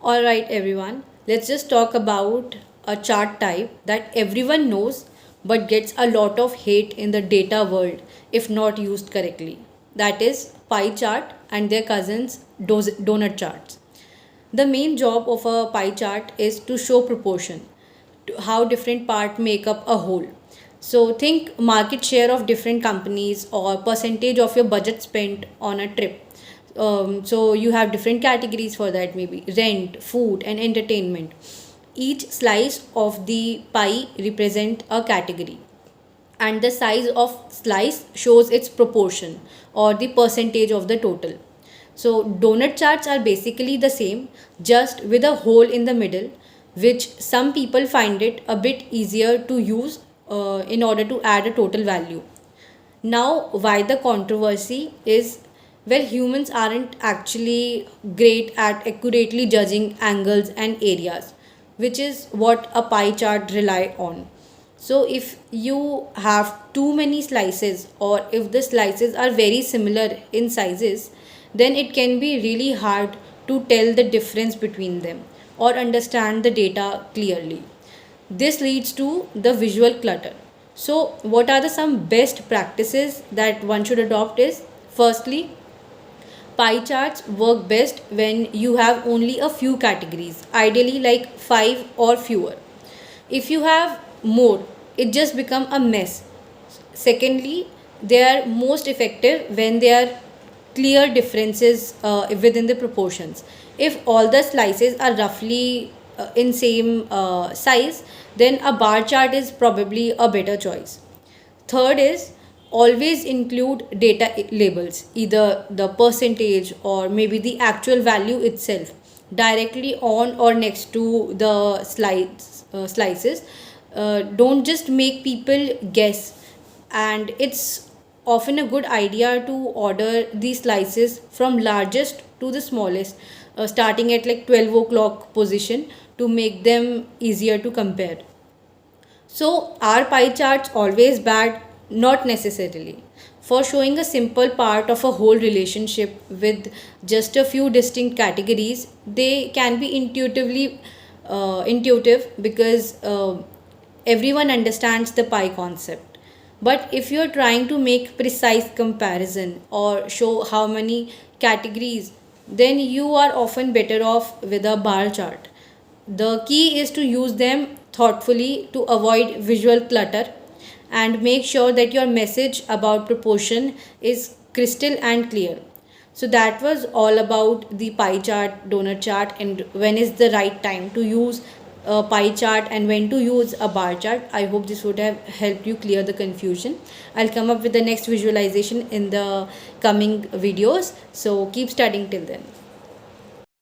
Alright, everyone, let's just talk about a chart type that everyone knows but gets a lot of hate in the data world if not used correctly. That is pie chart and their cousins, donut charts. The main job of a pie chart is to show proportion, to how different parts make up a whole. So think market share of different companies or percentage of your budget spent on a trip. So you have different categories for that, maybe rent, food, and entertainment. Each slice of the pie represent a category, and the size of slice shows its proportion or the percentage of the total. So donut charts are basically the same, just with a hole in the middle, which some people find it a bit easier to use in order to add a total value. Now, why the controversy is, well, humans aren't actually great at accurately judging angles and areas, which is what a pie chart rely on. So if you have too many slices, or if the slices are very similar in sizes, then it can be really hard to tell the difference between them or understand the data clearly. This leads to the visual clutter. So what are the some best practices that one should adopt is, firstly, pie charts work best when you have only a few categories, ideally like 5 or fewer. If you have more, it just become a mess. Secondly, they are most effective when there are clear differences within the proportions. If all the slices are roughly in same size, then a bar chart is probably a better choice. Third is, always include data labels, either the percentage or maybe the actual value itself, directly on or next to the slices. Don't just make people guess. And it's often a good idea to order these slices from largest to the smallest, starting at like 12 o'clock position to make them easier to compare. So, are pie charts always bad? Not necessarily. For showing a simple part of a whole relationship with just a few distinct categories, they can be intuitive because everyone understands the pie concept. But if you're trying to make precise comparison or show how many categories, then you are often better off with a bar chart. The key is to use them thoughtfully to avoid visual clutter and make sure that your message about proportion is crystal and clear. So that was all about the pie chart, donut chart, and when is the right time to use a pie chart and when to use a bar chart. I hope this would have helped you clear the confusion. I'll come up with the next visualization in the coming videos. So keep studying till then.